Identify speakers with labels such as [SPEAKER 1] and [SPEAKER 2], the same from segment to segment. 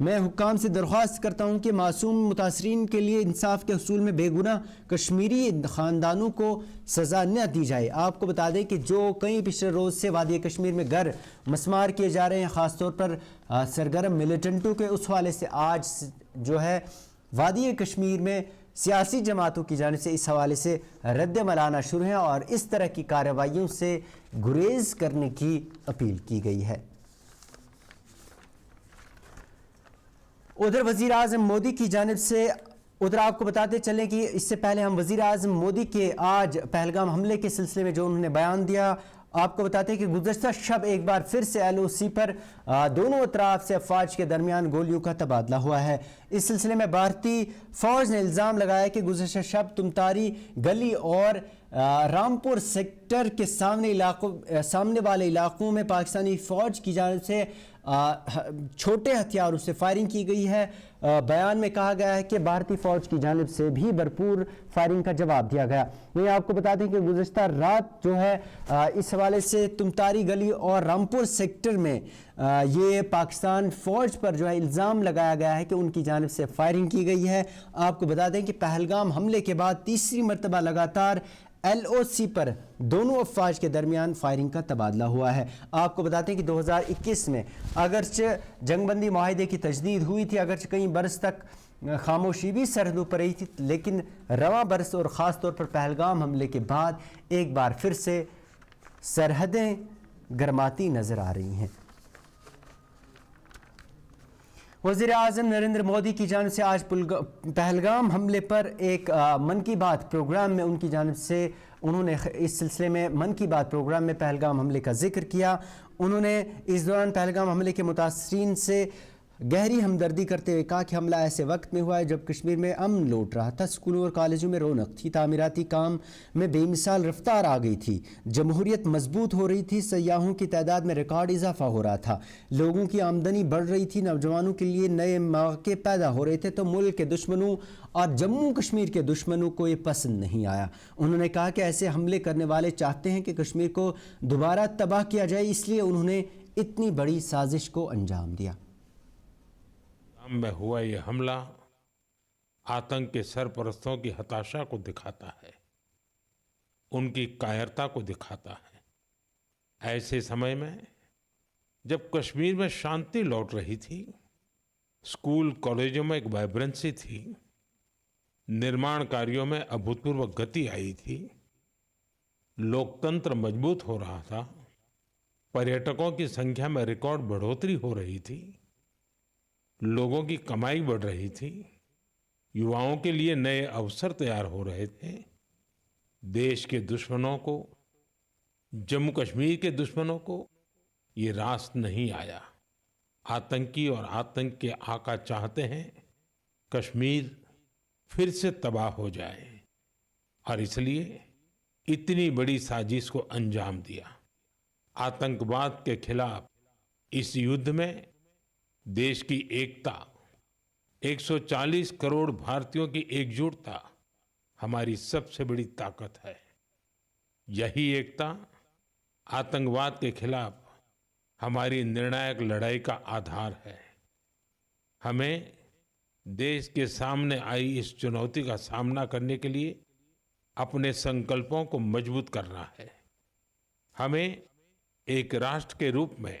[SPEAKER 1] میں حکام سے درخواست کرتا ہوں کہ معصوم متاثرین کے لیے انصاف کے حصول میں بے گناہ کشمیری خاندانوں کو سزا نہ دی جائے۔ آپ کو بتا دیں کہ جو کئی پچھلے روز سے وادی کشمیر میں گھر مسمار کیے جا رہے ہیں، خاص طور پر سرگرم ملیٹنٹوں کے، اس حوالے سے آج جو ہے وادی کشمیر میں سیاسی جماعتوں کی جانب سے اس حوالے سے رد عمل آنا شروع ہیں اور اس طرح کی کارروائیوں سے گریز کرنے کی اپیل کی گئی ہے۔ ادھر وزیر اعظم مودی کی جانب سے آپ کو بتاتے چلیں کہ اس سے پہلے ہم وزیر اعظم مودی کے آج پہلگام حملے کے سلسلے میں جو انہوں نے بیان دیا، آپ کو بتاتے ہیں کہ گزشتہ شب ایک بار پھر سے LOC پر دونوں اطراف سے افواج کے درمیان گولیوں کا تبادلہ ہوا ہے۔ اس سلسلے میں بھارتی فوج نے الزام لگایا کہ گزشتہ شب تمتاری گلی اور رامپور سیکٹر کے سامنے والے علاقوں میں پاکستانی فوج کی جانب سے چھوٹے ہتھیاروں سے فائرنگ کی گئی ہے۔ بیان میں کہا گیا ہے کہ بھارتی فوج کی جانب سے بھی بھرپور فائرنگ کا جواب دیا گیا۔ یہ آپ کو بتا دیں کہ گزشتہ رات جو ہے اس حوالے سے تمتاری گلی اور رامپور سیکٹر میں یہ پاکستان فوج پر جو ہے الزام لگایا گیا ہے کہ ان کی جانب سے فائرنگ کی گئی ہے۔ آپ کو بتا دیں کہ پہلگام حملے کے بعد تیسری مرتبہ لگاتار LOC پر دونوں افواج کے درمیان فائرنگ کا تبادلہ ہوا ہے۔ آپ کو بتاتے ہیں کہ 2021 میں اگرچہ جنگ بندی معاہدے کی تجدید ہوئی تھی، اگرچہ کئی برس تک خاموشی بھی سرحدوں پر رہی تھی، لیکن رواں برس اور خاص طور پر پہلگام حملے کے بعد ایک بار پھر سے سرحدیں گرماتی نظر آ رہی ہیں۔ وزیر اعظم نریندر مودی کی جانب سے آج پہلگام حملے پر ایک من کی بات پروگرام میں ان کی جانب سے انہوں نے اس سلسلے میں من کی بات پروگرام میں پہلگام حملے کا ذکر کیا۔ انہوں نے اس دوران پہلگام حملے کے متاثرین سے گہری ہمدردی کرتے ہوئے کہا کہ حملہ ایسے وقت میں ہوا ہے جب کشمیر میں امن لوٹ رہا تھا، اسکولوں اور کالجوں میں رونق تھی، تعمیراتی کام میں بے مثال رفتار آ گئی تھی، جمہوریت مضبوط ہو رہی تھی، سیاحوں کی تعداد میں ریکارڈ اضافہ ہو رہا تھا، لوگوں کی آمدنی بڑھ رہی تھی، نوجوانوں کے لیے نئے مواقع پیدا ہو رہے تھے، تو ملک کے دشمنوں اور جموں کشمیر کے دشمنوں کو یہ پسند نہیں آیا۔ انہوں نے کہا کہ ایسے حملے کرنے والے چاہتے ہیں کہ کشمیر کو دوبارہ تباہ کیا جائے، اس لیے انہوں نے اتنی بڑی سازش کو انجام دیا۔
[SPEAKER 2] میں ہوا یہ حملہ آتنک کے سرپرستوں کی ہتاشا کو دکھاتا ہے، ان کی کائرتا کو دکھاتا ہے۔ ایسے سمے میں جب کشمیر میں شانتی لوٹ رہی تھی، اسکول کالجوں میں ایک وائبرنسی تھی، نرمان کاریوں میں ابھوتپورو گتی آئی تھی، لوکتنتر مضبوط ہو رہا تھا، پریٹکوں کی سنکھیا میں ریکارڈ بڑھوتری ہو رہی تھی، لوگوں کی کمائی بڑھ رہی تھی، یواؤں کے لیے نئے اوسر تیار ہو رہے تھے، دیش کے دشمنوں کو، جموں کشمیر کے دشمنوں کو یہ راست نہیں آیا۔ آتنکی اور آتنک کے آقا چاہتے ہیں کشمیر پھر سے تباہ ہو جائے، اور اس لیے اتنی بڑی سازش کو انجام دیا۔ آتنکواد کے خلاف اس یدھ میں دیش کی ایکتا، 140 کروڑ بھارتیوں کی ایک جٹتا ہماری سب سے بڑی طاقت ہے۔ یہی ایکتا آتنکواد کے خلاف ہماری نرنائک لڑائی کا آدھار ہے۔ ہمیں دیش کے سامنے آئی اس چنوتی کا سامنا کرنے کے لیے اپنے سنکلپوں کو مضبوط کرنا ہے۔ ہمیں ایک راشٹر کے روپ میں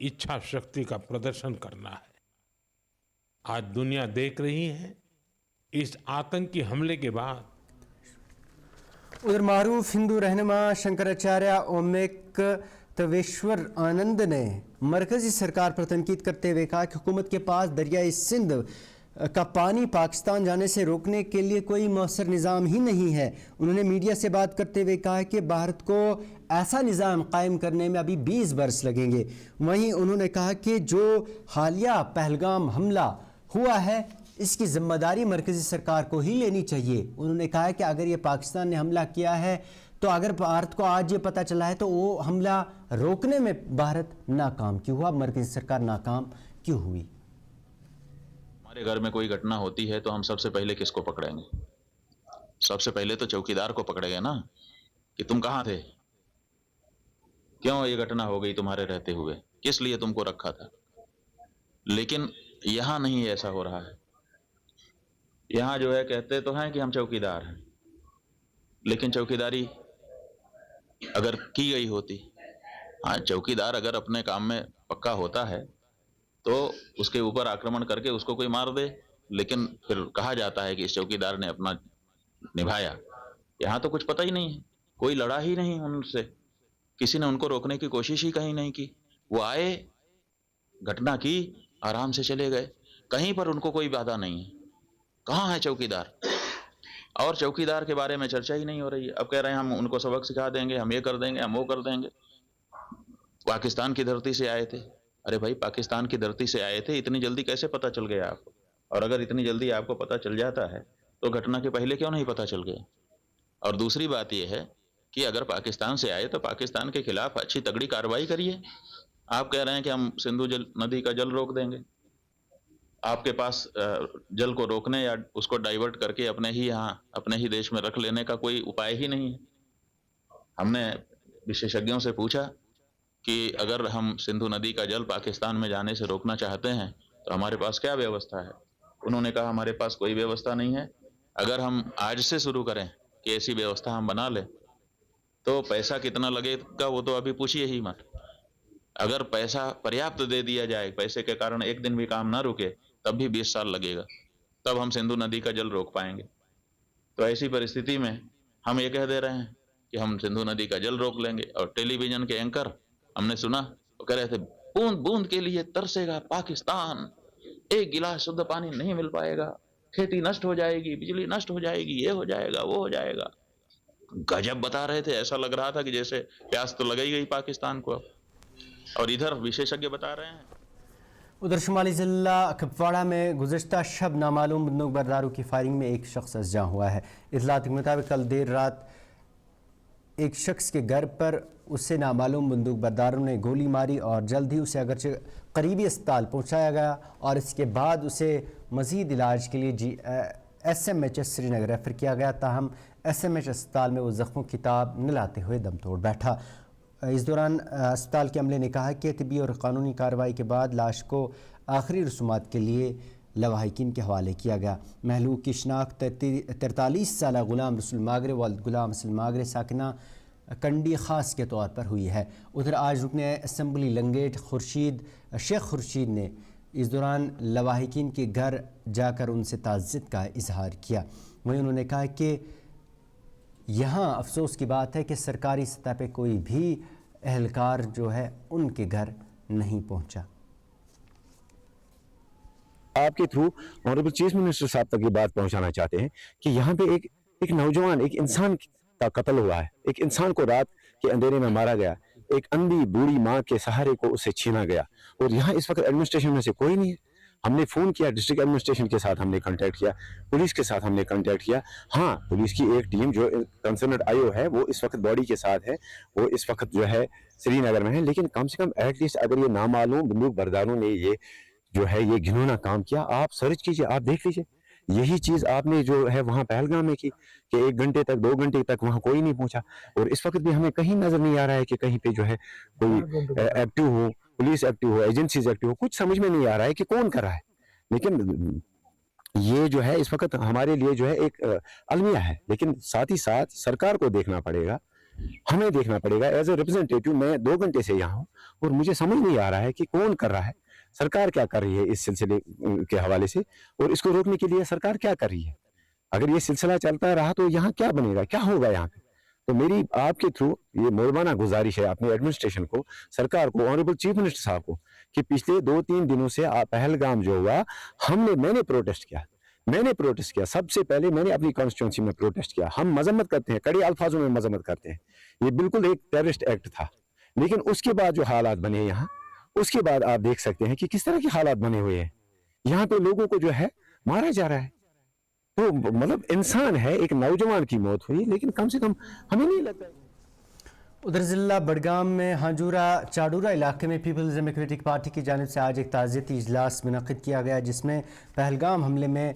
[SPEAKER 2] اچھا شکتی کا پردرشن کرنا ہے۔ آج دنیا دیکھ رہی ہے اس آتنکی حملے کے بعد
[SPEAKER 1] ادھر معروف ہندو رہنما شنکراچاریہ اومیک تویشور آنند نے مرکزی سرکار پر تنقید کرتے ہوئے کہا کہ حکومت کے پاس دریائے سندھ کا پانی پاکستان جانے سے روکنے کے لیے کوئی مؤثر نظام ہی نہیں ہے۔ انہوں نے میڈیا سے بات کرتے ہوئے کہا کہ بھارت کو ایسا نظام قائم کرنے میں ابھی 20 برس لگیں گے۔ وہیں انہوں نے کہا کہ جو حالیہ پہلگام حملہ ہوا ہے اس کی ذمہ داری مرکزی سرکار کو ہی لینی چاہیے۔ انہوں نے کہا کہ اگر یہ پاکستان نے حملہ کیا ہے تو اگر بھارت کو آج یہ پتہ چلا ہے تو وہ حملہ روکنے میں بھارت ناکام کیوں ہوا، مرکزی سرکار ناکام کیوں ہوئی؟
[SPEAKER 3] ہمارے گھر میں کوئی گھٹنا ہوتی ہے تو ہم سب سے پہلے کس کو پکڑیں گے؟ سب سے پہلے تو چوکیدار کو پکڑے گا نا، کہ تم کہاں تھے، کیوں یہ گھٹنا ہو گئی تمہارے رہتے ہوئے، کس لیے تم کو رکھا تھا۔ لیکن یہاں نہیں ایسا ہو رہا ہے. یہاں جو ہے کہتے تو ہیں کہ ہم چوکیدار ہیں، لیکن چوکیداری اگر کی گئی ہوتی، ہاں چوکیدار اگر اپنے کام میں پکا ہوتا ہے تو اس کے اوپر آکرمن کر کے اس کو کوئی مار دے، لیکن پھر کہا جاتا ہے کہ اس چوکیدار نے اپنا نبھایا. یہاں تو کچھ پتہ ہی نہیں ہے، کوئی لڑا ہی نہیں ان سے، کسی نے ان کو روکنے کی کوشش ہی کہیں نہیں کی. وہ آئے، گھٹنا کی، آرام سے چلے گئے، کہیں پر ان کو کوئی بادھا نہیں ہے. کہاں ہے چوکیدار؟ اور چوکیدار کے بارے میں چرچا ہی نہیں ہو رہی ہے. اب کہہ رہے ہیں ہم ان کو سبق سکھا دیں گے، ہم یہ کر دیں گے، ہم وہ کر دیں گے. پاکستان کی دھرتی سے آئے تھے. ارے بھائی پاکستان کی دھرتی سے آئے تھے، اتنی جلدی کیسے پتہ چل گیا آپ کو؟ اور اگر اتنی جلدی آپ کو پتہ چل جاتا ہے تو گھٹنا کے پہلے کیوں نہیں پتہ چل گیا؟ اور دوسری بات یہ ہے کہ اگر پاکستان سے آئے تو پاکستان کے خلاف اچھی تگڑی کارروائی کریے. آپ کہہ رہے ہیں کہ ہم سندھو ندی کا جل روک دیں گے. آپ کے پاس جل کو روکنے یا اس کو ڈائیورٹ کر کے اپنے ہی یہاں اپنے ہی دیش میں رکھ لینے کا کوئی اپائے ہی نہیں ہے. ہم نے وشیشجঞوں سے پوچھا کہ اگر ہم سندھو ندی کا جل پاکستان میں جانے سے روکنا چاہتے ہیں تو ہمارے پاس کیا ویوستھا ہے؟ انہوں نے کہا ہمارے پاس کوئی ویوستھا نہیں ہے. اگر ہم آج سے شروع کریں کہ ایسی ویوستھا ہم بنا لیں تو پیسہ کتنا لگے گا وہ تو ابھی پوچھیے ہی مت. اگر پیسہ پریاپت دے دیا جائے، پیسے کے کارن ایک دن بھی کام نہ رکے، تب بھی 20 سال لگے گا، تب ہم سندھو ندی کا جل روک پائیں گے. تو ایسی پرستھتی میں ہم یہ کہہ دے رہے ہیں کہ ہم سندھو ندی کا جل روک لیں گے. اور ٹیلی ویژن کے اینکر ہم نے سنا وہ کہہ رہے تھے بوند بوند کے لیے ترسے گا پاکستان، ایک گلاس شدھ پانی نہیں مل پائے گا، کھیتی نشٹ ہو جائے گی، بجلی نشٹ ہو جائے گی، یہ ہو جائے گا، وہ ہو جائے گا. گجب بتا رہے تھے، ایسا لگ رہا تھا کہ جیسے پیاس تو لگائی گئی پاکستان کو. اور ادھر وشیشجঞ بتا رہے ہیں.
[SPEAKER 1] ادھر شمالی ضلع کپواڑہ میں گزشتہ شب نامعلوم بندوق برداروں کی فائرنگ میں ایک شخص اسجاں ہوا ہے. اطلاعات کے مطابق کل دیر رات ایک شخص کے گھر پر اسے نامعلوم بندوق برداروں نے گولی ماری اور جلد ہی اسے اگرچہ قریبی اسپتال پہنچایا گیا اور اس کے بعد اسے مزید علاج کے لیے SMHS سری نگر ریفر کیا گیا. تاہم SMH اسپتال میں وہ زخموں کی تاب نہ لاتے ہوئے دم توڑ بیٹھا. اس دوران اسپتال کے عملے نے کہا کہ طبی اور قانونی کارروائی کے بعد لاش کو آخری رسومات کے لیے لواحقین کے حوالے کیا گیا. مہلوک کی شناخت 43 سالہ غلام رسول ماگرے والد غلام حسن ماگرے ساکنہ کنڈی خاص کے طور پر ہوئی ہے. ادھر آج رکن اسمبلی لنگیٹ شیخ خورشید نے اس دوران لواحقین کے گھر جا کر ان سے تعزیت کا اظہار کیا. وہیں انہوں نے کہا کہ یہاں افسوس کی بات ہے کہ سرکاری سطح پہ کوئی بھی اہلکار جو ہے ان کے گھر نہیں پہنچا.
[SPEAKER 4] آپ کے تھرو آنریبل چیف منسٹر صاحب تک یہ بات پہنچانا چاہتے ہیں کہ یہاں پہ ایک نوجوان، ایک انسان کا قتل ہوا ہے. ایک انسان کو رات کے اندھیرے میں مارا گیا، ایک اندھی بوڑھی ماں کے سہارے کو اسے چھینا گیا. اور یہاں اس وقت ایڈمنسٹریشن میں سے کوئی نہیں ہے. ہم نے فون کیا، ڈسٹرکٹ ایڈمنسٹریشن کے ساتھ ہم نے کنٹیکٹ کیا، پولیس کے ساتھ ہم نے کنٹیکٹ کیا. ہاں پولیس کی ایک ٹیم جو کنسرنڈ IO ہے وہ اس وقت باڈی کے ساتھ ہے، وہ اس وقت جو ہے سری نگر میں ہے. لیکن کم سے کم ایٹ لیسٹ اگر یہ نامعلوم بندوق برداروں نے یہ گھنونا کام کیا، آپ سرچ کیجئے، آپ دیکھ لیجئے. یہی چیز آپ نے جو ہے وہاں پہلگام میں کی کہ 1 گھنٹے تک 2 گھنٹے تک وہاں کوئی نہیں پہنچا. اور اس وقت بھی ہمیں کہیں نظر نہیں آ رہا ہے کہ کہیں پہ جو ہے کوئی ایکٹیو ہو، پولیس ایکٹیو ہو، ایجنسیز ایکٹیو ہو. کچھ سمجھ میں نہیں آ رہا ہے کہ کون کر رہا ہے. لیکن یہ جو ہے اس وقت ہمارے لیے جو ہے ایک المیہ ہے. لیکن ساتھ ہی ساتھ سرکار کو دیکھنا پڑے گا، ہمیں دیکھنا پڑے گا. ایز اے ریپرزینٹیٹیو میں 2 گھنٹے سے یہاں ہوں اور مجھے سمجھ نہیں آ رہا ہے کہ کون کر رہا ہے، سرکار کیا کر رہی ہے اس سلسلے کے حوالے سے، اور اس کو روکنے کے لیے سرکار کیا کر رہی ہے. اگر یہ سلسلہ چلتا رہا تو یہاں کیا بنے گا، کیا ہوگا یہاں پہ. تو میری آپ کے تھرو یہ مولوانہ گزارش ہے اپنے ایڈمنسٹریشن کو، سرکار کو، آنریبل چیف منسٹر صاحب کو، کہ پچھلے 2-3 دنوں سے پہلگام جو ہوا میں نے پروٹیسٹ کیا. سب سے پہلے میں نے اپنی کانسٹیٹوئنسی میں پروٹیسٹ کیا. ہم مذمت کرتے ہیں، کڑے الفاظوں میں مذمت کرتے ہیں. یہ بالکل ایک ٹیررسٹ ایکٹ تھا. لیکن اس کے بعد جو حالات بنے یہاں، اس کے بعد آپ دیکھ سکتے ہیں کہ کس طرح کے حالات بنے ہوئے ہیں. یہاں پہ لوگوں کو جو ہے مارا جا رہا ہے. تو مطلب انسان ہے، ایک نوجوان کی موت ہوئی، لیکن کم سے کم ہمیں نہیں لگتا.
[SPEAKER 1] ادھر ضلع بڑگام میں ہانجورہ چاڈورہ علاقے میں پیپلز ڈیموکریٹک پارٹی کی جانب سے آج ایک تعزیتی اجلاس منعقد کیا گیا، جس میں پہلگام حملے میں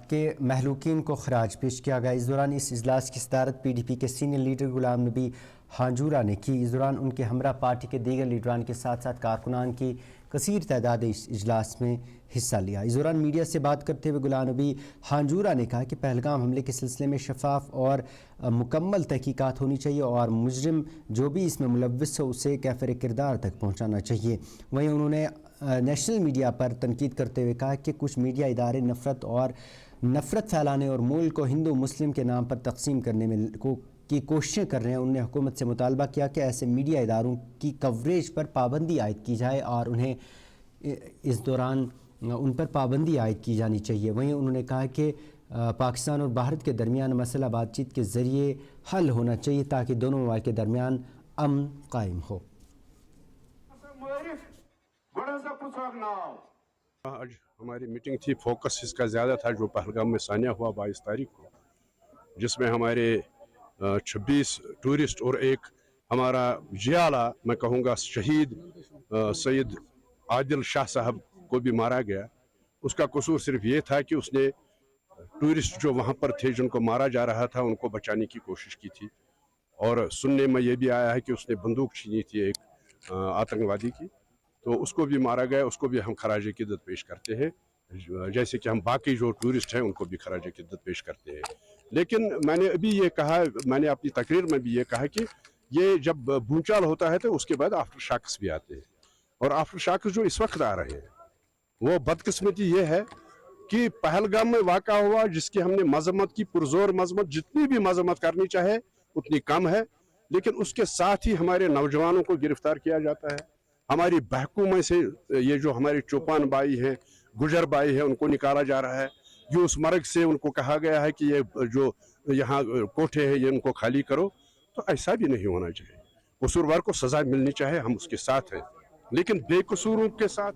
[SPEAKER 1] کے مہلوکین کو خراج پیش کیا گیا. اس دوران اس اجلاس کی صدارت PDP کے سینئر لیڈر غلام نبی ہانجورہ نے کی. اس دوران ان کے ہمراہ پارٹی کے دیگر لیڈران کے ساتھ ساتھ کارکنان کی کثیر تعداد اجلاس میں حصہ لیا۔ اس دوران میڈیا سے بات کرتے ہوئے غلام نبی ہانجورہ نے کہا کہ پہلگام حملے کے سلسلے میں شفاف اور مکمل تحقیقات ہونی چاہیے اور مجرم جو بھی اس میں ملوث ہو اسے کیفر کردار تک پہنچانا چاہیے۔ وہیں انہوں نے نیشنل میڈیا پر تنقید کرتے ہوئے کہا کہ کچھ میڈیا ادارے نفرت پھیلانے اور ملک کو ہندو مسلم کے نام پر تقسیم کرنے میں کی کوششیں کر رہے ہیں۔ انہوں نے حکومت سے مطالبہ کیا کہ ایسے میڈیا اداروں کی کوریج پر پابندی عائد کی جائے اور انہیں اس دوران ان پر پابندی عائد کی جانی چاہیے۔ وہیں انہوں نے کہا کہ پاکستان اور بھارت کے درمیان مسئلہ بات چیت کے ذریعے حل ہونا چاہیے تاکہ دونوں ممالک کے درمیان امن قائم ہو۔
[SPEAKER 5] آج ہماری میٹنگ تھی، فوکس اس کا زیادہ تھا جو پہلگام میں سانحہ ہوا 22 تاریخ کو، جس میں ہمارے 26 ٹورسٹ اور ایک ہمارا جیالہ میں کہوں گا شہید سید عادل شاہ صاحب کو بھی مارا گیا۔ اس کا قصور صرف یہ تھا کہ اس نے ٹورسٹ جو وہاں پر تھے جن کو مارا جا رہا تھا ان کو بچانے کی کوشش کی تھی، اور سننے میں یہ بھی آیا ہے کہ اس نے بندوق چھینی تھی ایک آتنکوادی کی، تو اس کو بھی مارا گیا۔ اس کو بھی ہم خراج عقیدت پیش کرتے ہیں، جیسے کہ ہم باقی جو ٹورسٹ ہیں ان کو بھی خراج عقیدت پیش کرتے ہیں۔ لیکن میں نے ابھی یہ کہا، میں نے اپنی تقریر میں بھی یہ کہا کہ یہ جب بھونچال ہوتا ہے تو اس کے بعد آفٹر شاکس بھی آتے ہیں، اور آفٹر شاکس جو اس وقت آ رہے ہیں وہ بدقسمتی یہ ہے کہ پہلگام میں واقع ہوا جس کی ہم نے مذمت کی، پرزور مذمت، جتنی بھی مذمت کرنی چاہے اتنی کم ہے، لیکن اس کے ساتھ ہی ہمارے نوجوانوں کو گرفتار کیا جاتا ہے۔ ہماری بہکوں میں سے یہ جو ہمارے چوپان بائی ہیں، گجر بائی ہیں، ان کو نکالا جا رہا ہے۔ یوس مرگ سے ان کو کہا گیا ہے کہ یہ جو یہاں کوٹھے ہیں یہ ان کو خالی کرو، تو ایسا بھی نہیں ہونا چاہیے۔ قصوروار کو سزا ملنی چاہے، ہم اس کے ساتھ ہیں، لیکن بے قصوروں کے ساتھ۔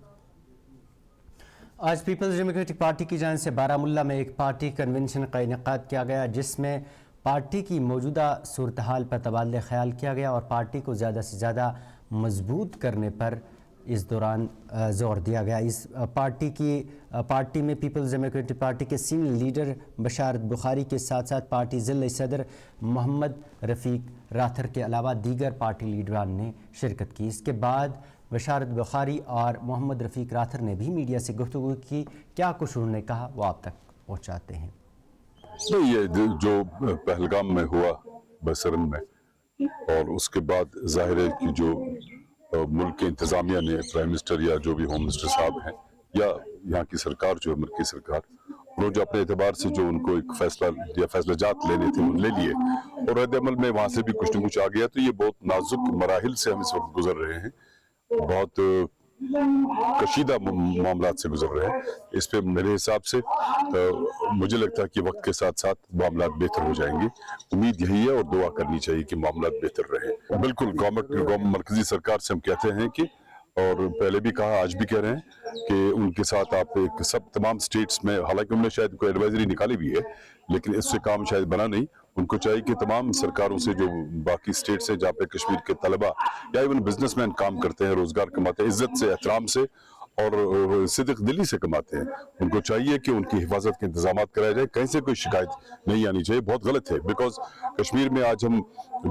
[SPEAKER 1] آج پیپلز ڈیموکریٹک پارٹی کی جانب سے بارہمولہ میں ایک پارٹی کنونشن کا انعقاد کیا گیا جس میں پارٹی کی موجودہ صورتحال پر تبادلہ خیال کیا گیا اور پارٹی کو زیادہ سے زیادہ مضبوط کرنے پر اس دوران زور دیا گیا۔ اس پارٹی میں پیپلز ڈیموکریٹک پارٹی کے سینئر لیڈر بشارت بخاری کے ساتھ ساتھ پارٹی ضلعی صدر محمد رفیق راتھر کے علاوہ دیگر پارٹی لیڈران نے شرکت کی۔ اس کے بعد بشارت بخاری اور محمد رفیق راتھر نے بھی میڈیا سے گفتگو کی۔ کیا کچھ انہوں نے کہا وہ آپ تک پہنچاتے ہیں۔
[SPEAKER 6] یہ جو پہلگام میں ہوا بسرن میں، اور اس کے بعد ظاہر ہے کہ جو ملک کے انتظامیہ نے، پرائم منسٹر یا جو بھی ہوم منسٹر صاحب ہیں یا یہاں کی سرکار جو ہے مرکزی سرکار، انہوں جو اپنے اعتبار سے جو ان کو ایک فیصلہ یا فیصلہ جات لینے تھے وہ لے لیے، اور رد عمل میں وہاں سے بھی کچھ نہ کچھ آ گیا۔ تو یہ بہت نازک مراحل سے ہم اس وقت گزر رہے ہیں، بہت کشیدہ معاملات سے گزر رہے ہیں۔ اس پہ میرے حساب سے مجھے لگتا ہے کہ وقت کے ساتھ ساتھ معاملات بہتر ہو جائیں گے۔ امید یہی ہے اور دعا کرنی چاہیے کہ معاملات بہتر رہیں۔ بالکل گورنمنٹ مرکزی سرکار سے ہم کہتے ہیں کہ، اور پہلے بھی کہا آج بھی کہہ رہے ہیں کہ ان کے ساتھ آپ ایک تمام سٹیٹس میں، حالانکہ انہوں نے شاید کوئی ایڈوائزری نکالی بھی ہے لیکن اس سے کام شاید بنا نہیں، ان کو چاہیے کہ تمام سرکاروں سے جو باقی سٹیٹس ہیں جہاں پہ کشمیر کے طلبہ یا ایون بزنس مین کام کرتے ہیں، روزگار کماتے ہیں، عزت سے، احترام سے اور صدق دلی سے کماتے ہیں، ان کو چاہیے کہ ان کی حفاظت کے انتظامات کرائے جائے، کہیں سے کوئی شکایت نہیں آنی چاہیے۔ بہت غلط ہے بیکاز کشمیر میں آج ہم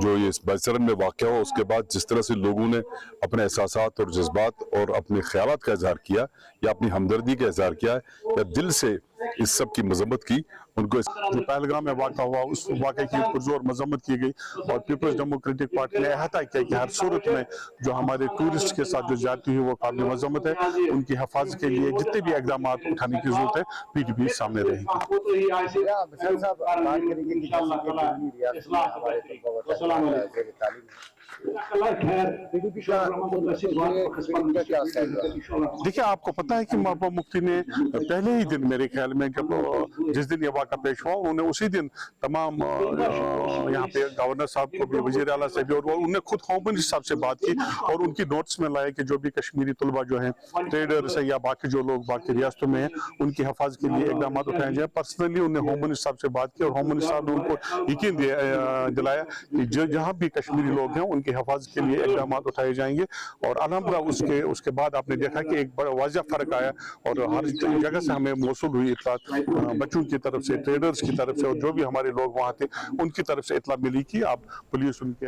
[SPEAKER 6] جو یہ بسرن میں واقع ہو اس کے بعد جس طرح سے لوگوں نے اپنے احساسات اور جذبات اور اپنے خیالات کا اظہار کیا یا اپنی ہمدردی کا اظہار کیا یا دل سے اس سب کی مذمت کی، ان کو
[SPEAKER 7] جو پہلگام میں واقع ہوا اس واقعے کی پرزور مذمت کی گئی، اور پیپلز ڈیموکریٹک پارٹی نے احاطہ کیا کہ ہر صورت میں جو ہمارے ٹورسٹ کے ساتھ جو زیادتی ہوئی وہ قابل مذمت ہے، ان کی حفاظت کے لیے جتنے بھی اقدامات اٹھانے کی ضرورت ہے پی ڈی پی سامنے رہے گی۔ دیکھیں آپ کو پتا ہے کہ محبوبہ مفتی نے پہلے ہی دن میرے خیال میں جب جس دن یہ واقعہ پیش ہوا انہوں نے اسی دن تمام یہاں پہ گورنر صاحب کو بھی، وزیر اعلیٰ سے بھی، اور انہوں نے خود ہوم منسٹر صاحب سے بات کی اور ان کی نوٹس میں لایا کہ جو بھی کشمیری طلبہ جو ہیں ٹریڈرز ہیں یا باقی جو لوگ باقی ریاستوں میں ہیں ان کی حفاظت کے لیے اقدامات اٹھائے جائیں۔ پرسنلی انہوں نے ہوم منسٹر صاحب سے بات کی اور ہوم منسٹر صاحب نے ان کو یقین دلایا کہ جہاں بھی کشمیری لوگ ہیں ان کی حفاظت کے لیے اقدامات اٹھائے جائیں گے، اور الحمدللہ اس کے بعد آپ نے دیکھا کہ ایک بڑا واضح فرق آیا اور ہر جگہ سے ہمیں موصول ہوئی اطلاعات، بچوں کی طرف سے، ٹریڈرز کی طرف سے، اور جو بھی ہمارے لوگ وہاں تھے ان کی طرف سے اطلاع ملی کہ آپ پولیس ان کے